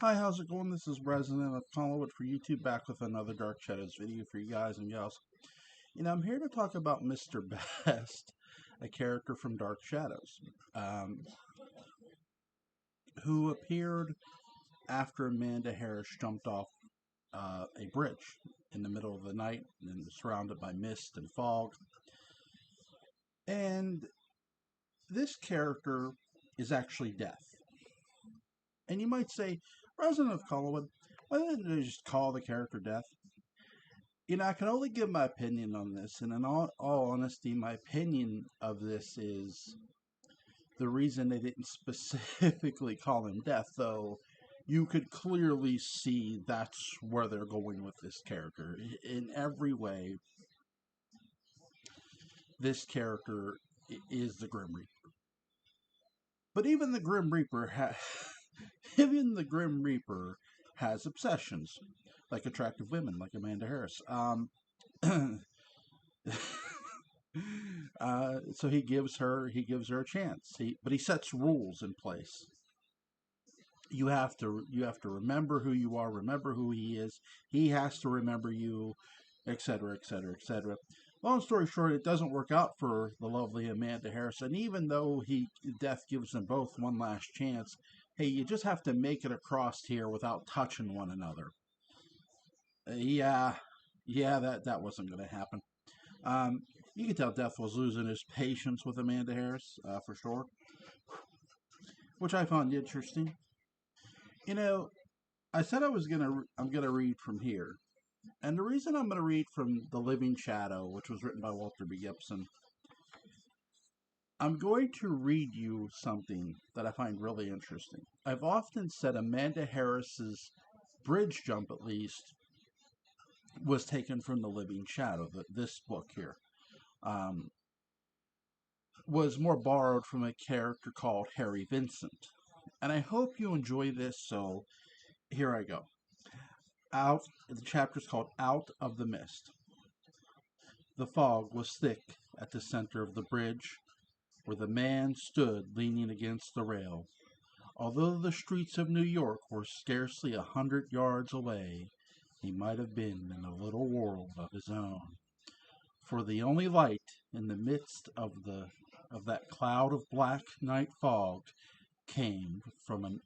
Hi, how's it going? This is Resident of Collinwood for YouTube, back with another Dark Shadows video for you guys and gals. I'm here to talk about Mr. Best, a character from Dark Shadows, um, who appeared after Amanda Harris jumped off a bridge in the middle of the night and surrounded by mist and fog. And this character is actually Death. And you might say, Resident of Collinwood, why didn't they just call the character Death? I can only give my opinion on this, and in all honesty, my opinion of this is the reason they didn't specifically call him Death, though you could clearly see that's where they're going with this character. In every way, this character is the Grim Reaper. But even the Grim Reaper even the Grim Reaper has obsessions, like attractive women, like Amanda Harris. So he gives her a chance. But he sets rules in place. You have to remember who you are, remember who he is. He has to remember you, etc., etc., etc. Long story short, it doesn't work out for the lovely Amanda Harris, and even though Death gives them both one last chance, hey, you just have to make it across here without touching one another. Yeah, that wasn't going to happen. You can tell Death was losing his patience with Amanda Harris, for sure, which I found interesting. You know, I said I'm gonna read from here, and the reason I'm gonna read from *The Living Shadow*, which was written by Walter B. Gibson, I'm going to read you something that I find really interesting. I've often said Amanda Harris's bridge jump, at least, was taken from *The Living Shadow*. This book here. Was more borrowed from a character called Harry Vincent. And I hope you enjoy this, so here I go. The chapter's called Out of the Mist. The fog was thick at the center of the bridge, where the man stood leaning against the rail. Although the streets of New York were scarcely 100 yards away, he might have been in a little world of his own. For the only light in the midst of that cloud of black night fog came from an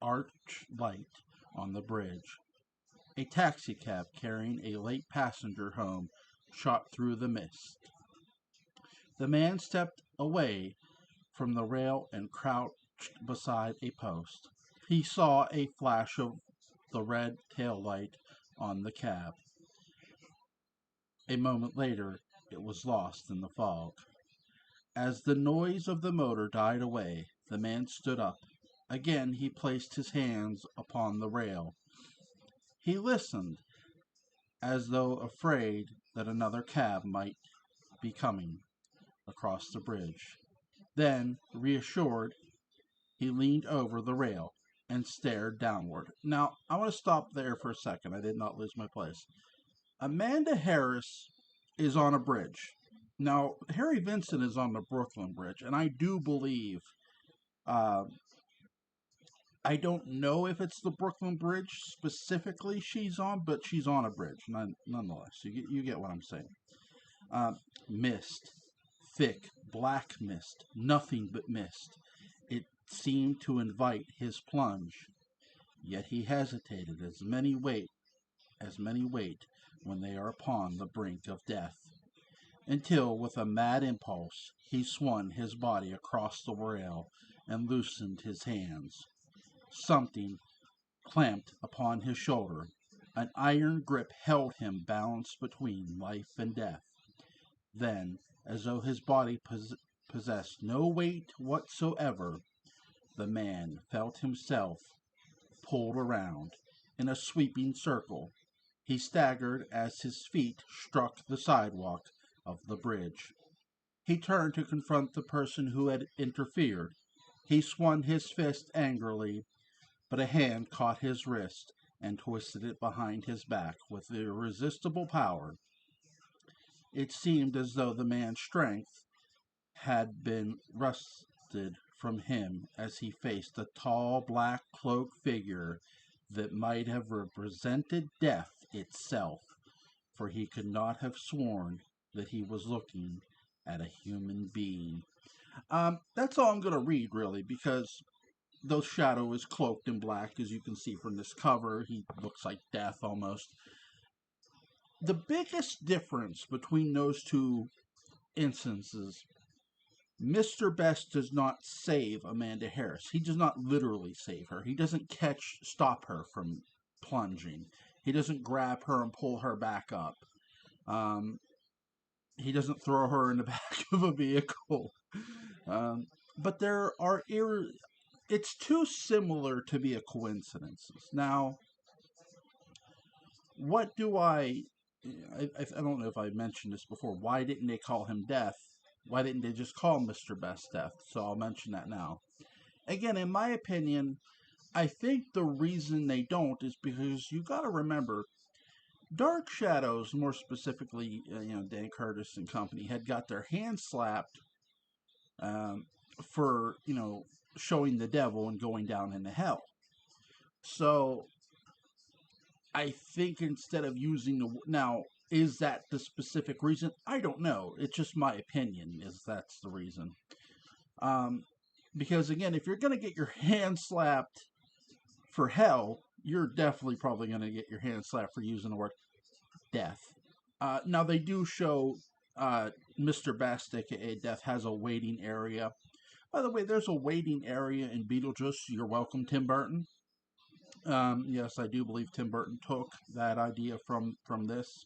arch light on the bridge. A taxicab carrying a late passenger home shot through the mist. The man stepped away from the rail and crouched beside a post. He saw a flash of the red tail light on the cab. A moment later, it was lost in the fog. As the noise of the motor died away, the man stood up. Again he placed his hands upon the rail. He listened, as though afraid that another cab might be coming across the bridge. Then, reassured, he leaned over the rail and stared downward. Now, I want to stop there for a second. I did not lose my place. Amanda Harris is on a bridge. Now, Harry Vincent is on the Brooklyn Bridge, and I do believe, uh, I don't know if it's the Brooklyn Bridge specifically she's on, but she's on a bridge nonetheless. You get what I'm saying. Uh, Mist, thick, black mist, nothing but mist. It seemed to invite his plunge. Yet he hesitated, as many wait when they are upon the brink of death, until with a mad impulse he swung his body across the rail and loosened his hands. Something clamped upon his shoulder. An iron grip held him balanced between life and death. Then, as though his body possessed no weight whatsoever, the man felt himself pulled around in a sweeping circle. He staggered as his feet struck the sidewalk of the bridge. He turned to confront the person who had interfered. He swung his fist angrily, but a hand caught his wrist and twisted it behind his back with irresistible power. It seemed as though the man's strength had been wrested from him as he faced a tall black cloaked figure that might have represented death itself, for he could not have sworn that he was looking at a human being. That's all I'm going to read, really, because though Shadow is cloaked in black, as you can see from this cover, he looks like death almost. The biggest difference between those two instances, Mr. Best does not save Amanda Harris. He does not literally save her. He doesn't stop her from plunging. He doesn't grab her and pull her back up. He doesn't throw her in the back of a vehicle. But there are it's too similar to be a coincidence. Now, what do I don't know if I mentioned this before. Why didn't they call him Death? Why didn't they just call Mr. Best Death? So I'll mention that now. Again, in my opinion, I think the reason they don't is because you got to remember, Dark Shadows, more specifically, Dan Curtis and company, had got their hands slapped for, showing the devil and going down into hell. So I think instead of using now, is that the specific reason? I don't know. It's just my opinion is that's the reason. Because again, if you're going to get your hand slapped for hell, you're definitely probably going to get your hand slapped for using the word death. Now they do show Mr. Best, aka Death, has a waiting area. By the way, there's a waiting area in Beetlejuice. You're welcome, Tim Burton. Yes, I do believe Tim Burton took that idea from this,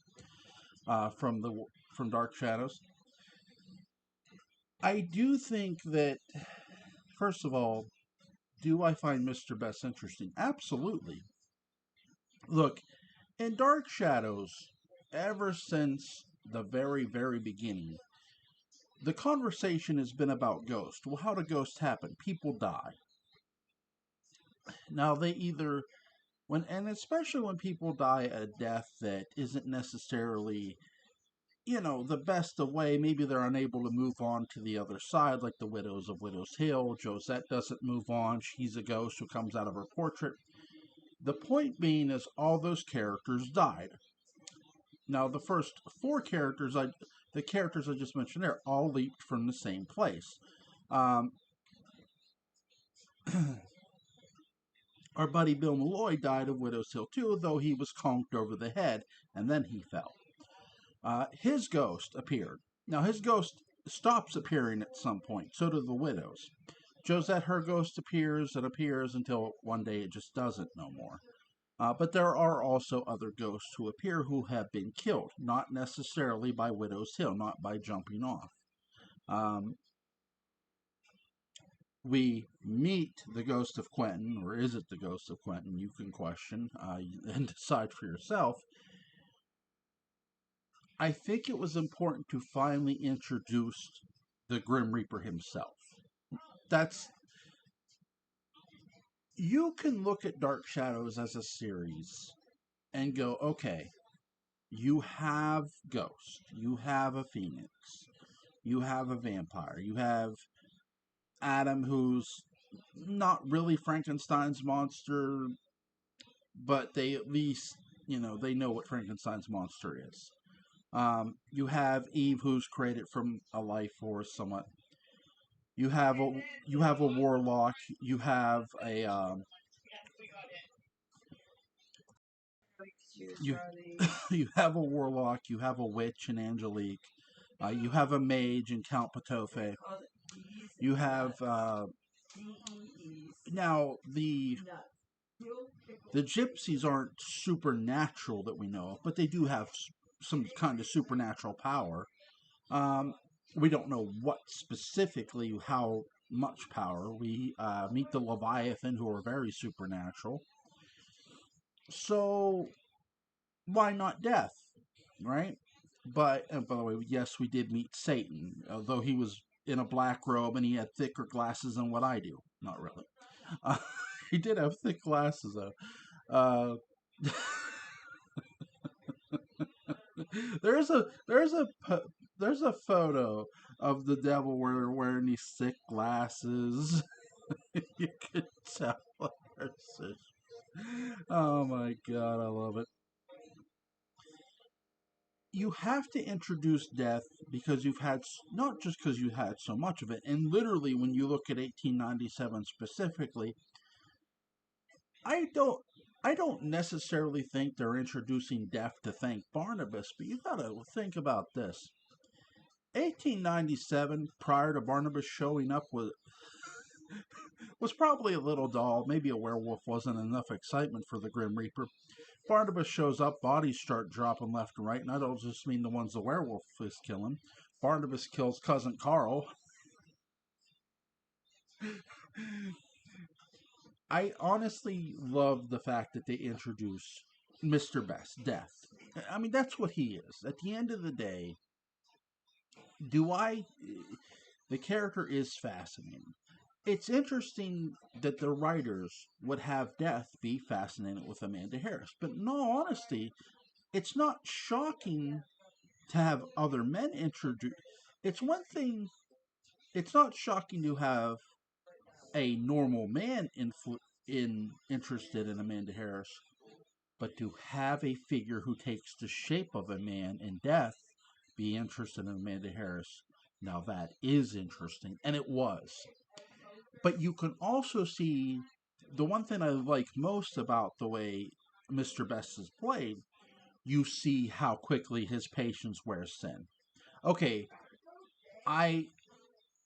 from Dark Shadows. I do think that, first of all, do I find Mr. Best interesting? Absolutely. Look, in Dark Shadows, ever since the very, very beginning, the conversation has been about ghosts. Well, how do ghosts happen? People die. Now, they either, and especially when people die a death that isn't necessarily, the best of way, maybe they're unable to move on to the other side, like the Widows of Widow's Hill. Josette doesn't move on. She's a ghost who comes out of her portrait. The point being is all those characters died. Now, the first four characters, the characters I just mentioned there, all leaped from the same place. Our buddy Bill Malloy died of Widow's Hill too, though he was conked over the head, and then he fell. His ghost appeared. Now, his ghost stops appearing at some point. So do the Widows. Josette, her ghost appears and appears until one day it just doesn't no more. But there are also other ghosts who appear who have been killed, not necessarily by Widow's Hill, not by jumping off. We meet the ghost of Quentin, or is it the ghost of Quentin? You can question and decide for yourself. I think it was important to finally introduce the Grim Reaper himself. You can look at Dark Shadows as a series and go, okay, you have Ghost, you have a Phoenix, you have a vampire, you have Adam, who's not really Frankenstein's monster, but they at least, they know what Frankenstein's monster is. You have Eve, who's created from a life force somewhat. You have a warlock. You have a you have a warlock. You have a witch in Angelique. You have a mage in Count Patofe. You have now the gypsies aren't supernatural that we know of, but they do have some kind of supernatural power. We don't know what specifically, how much power. We meet the Leviathan, who are very supernatural. So, why not death, right? But, by the way, yes, we did meet Satan, although he was in a black robe and he had thicker glasses than what I do. Not really. He did have thick glasses, though. There's a photo of the devil where they're wearing these thick glasses. You could tell. Oh my god, I love it. You have to introduce death because you've had not just because you had so much of it, and literally when you look at 1897 specifically, I don't I don't necessarily think they're introducing death to thank Barnabas, but you got to think about this. 1897, prior to Barnabas showing up, was probably a little dull. Maybe a werewolf wasn't enough excitement for the Grim Reaper. Barnabas shows up, bodies start dropping left and right, and I don't just mean the ones the werewolf is killing. Barnabas kills cousin Carl. I honestly love the fact that they introduce Mr. Best, Death. I mean, that's what he is. At the end of the day, do I. The character is fascinating. It's interesting that the writers would have Death be fascinated with Amanda Harris, but in all honesty, it's not shocking to have other men introduced. It's one thing. It's not shocking to have a normal man interested in Amanda Harris, but to have a figure who takes the shape of a man in death be interested in Amanda Harris. Now that is interesting, and it was. But you can also see the one thing I like most about the way Mr. Best is played. You see how quickly his patience wears thin. Okay, I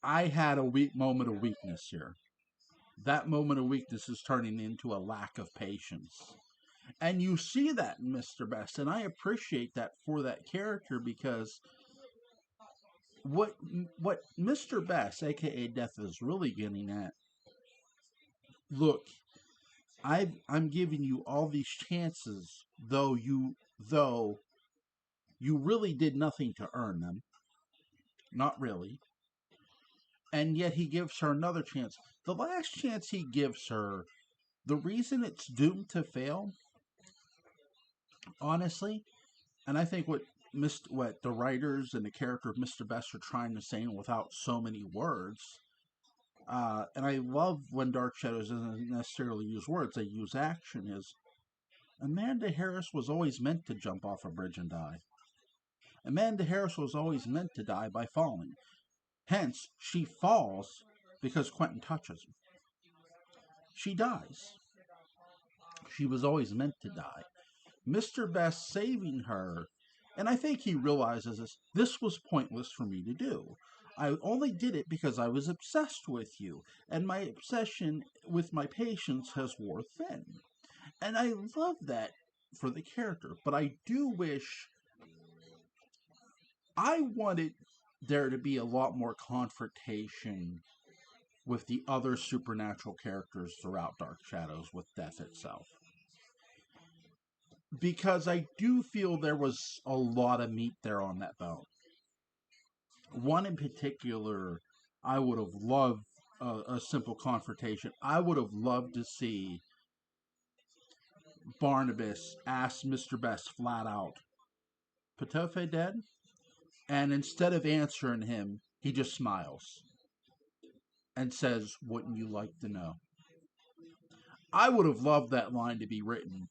I had a weak moment of weakness here. That moment of weakness is turning into a lack of patience. And you see that in Mr. Best, and I appreciate that for that character because what what Mr. Best, aka Death, is really getting at. Look, I'm giving you all these chances, though you really did nothing to earn them, not really. And yet he gives her another chance. The last chance he gives her, the reason it's doomed to fail, honestly, and I think what the writers and the character of Mr. Best are trying to say without so many words. And I love when Dark Shadows doesn't necessarily use words; they use action. Is Amanda Harris was always meant to jump off a bridge and die. Amanda Harris was always meant to die by falling. Hence, she falls because Quentin touches her. She dies. She was always meant to die. Mr. Best saving her, and I think he realizes this was pointless for me to do. I only did it because I was obsessed with you, and my obsession with my patients has wore thin. And I love that for the character, but I do wish I wanted there to be a lot more confrontation with the other supernatural characters throughout Dark Shadows with Death itself. Because I do feel there was a lot of meat there on that bone. One in particular, I would have loved a simple confrontation. I would have loved to see Barnabas ask Mr. Best flat out, Patofe dead? And instead of answering him, he just smiles and says, Wouldn't you like to know? I would have loved that line to be written.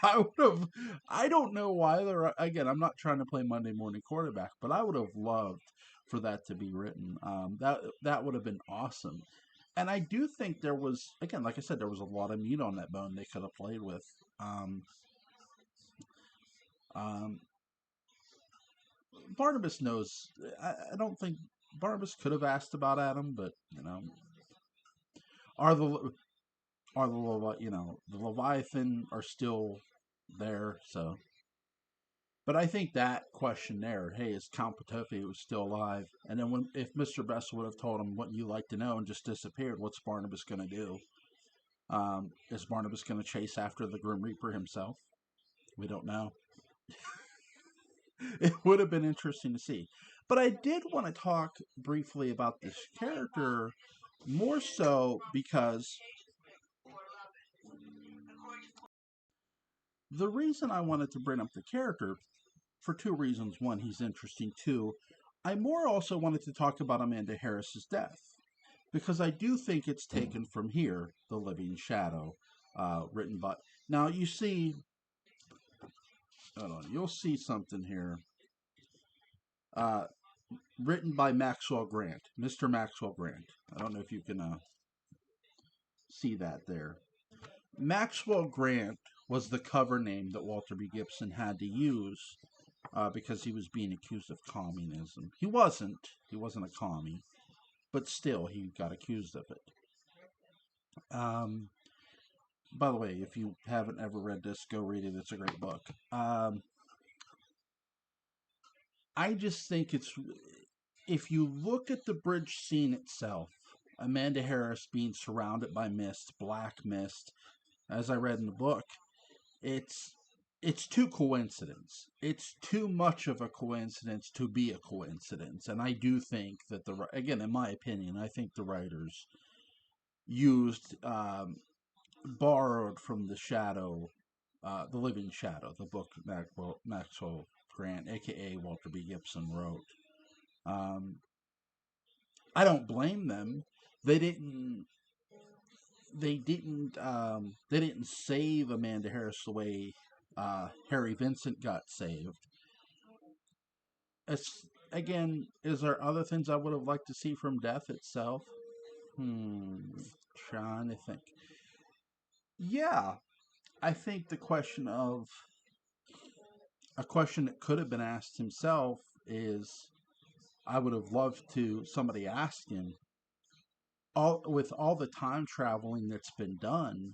I would have. I don't know why they're. Again, I'm not trying to play Monday morning quarterback, but I would have loved for that to be written. That would have been awesome. And I do think there was, again, like I said, there was a lot of meat on that bone they could have played with. Um, um, Barnabas knows. I don't think Barnabas could have asked about Adam, but are the the Leviathan are still there, so. But I think that question there, hey, is Count Patofi was still alive? And then if Mr. Best would have told him what you like to know and just disappeared, what's Barnabas going to do? Is Barnabas going to chase after the Grim Reaper himself? We don't know. It would have been interesting to see. But I did want to talk briefly about this character, more so because the reason I wanted to bring up the character for two reasons. One, he's interesting. Two, I more also wanted to talk about Amanda Harris's death because I do think it's taken from here, The Living Shadow, written by. Now you see, hold on, you'll see something here. Uh, Written by Maxwell Grant, Mr. Maxwell Grant. I don't know if you can see that there. Maxwell Grant was the cover name that Walter B. Gibson had to use because he was being accused of communism. He wasn't. He wasn't a commie, but still, he got accused of it. Um, by the way, if you haven't ever read this, go read it. It's a great book. I just think it's if you look at the bridge scene itself, Amanda Harris being surrounded by mist, black mist, as I read in the book, it's it's too coincidence. It's too much of a coincidence to be a coincidence, and I do think that again, in my opinion, I think the writers used borrowed from the Shadow, the Living Shadow, the book Maxwell Grant, aka Walter B. Gibson, wrote. Um, I don't blame them. They didn't. They didn't save Amanda Harris the way Harry Vincent got saved. It's, again, is there other things I would have liked to see from Death itself? Trying to think. Yeah, I think the question of a question that could have been asked himself is I would have loved to somebody ask him all the time traveling that's been done,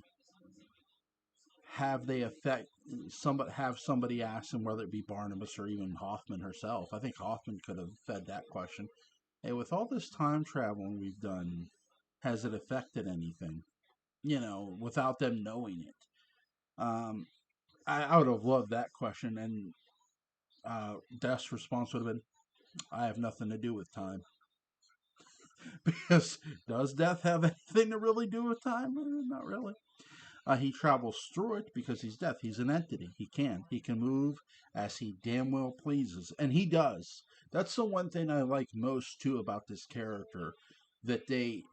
have they affect somebody ask him, whether it be Barnabas or even Hoffman herself. I think Hoffman could have fed that question. Hey, with all this time traveling we've done, has it affected anything? Without them knowing it. Um, I would have loved that question, and Death's response would have been, "I have nothing to do with time." Because does Death have anything to really do with time? Not really. He travels through it because he's Death. He's an entity. He can move as he damn well pleases, and he does. That's the one thing I like most too about this character, that they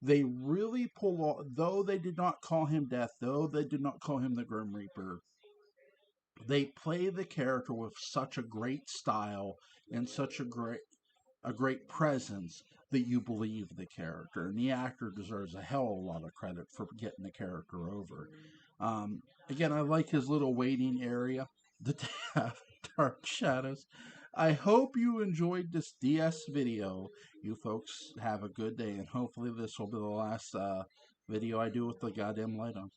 really pull off. Though they did not call him Death, though they did not call him the Grim Reaper, they play the character with such a great style and such a great presence that you believe the character, and the actor deserves a hell of a lot of credit for getting the character over. Again, I like his little waiting area that they have Dark Shadows. I hope you enjoyed this DS video. You folks have a good day, and hopefully this will be the last video I do with the goddamn light on.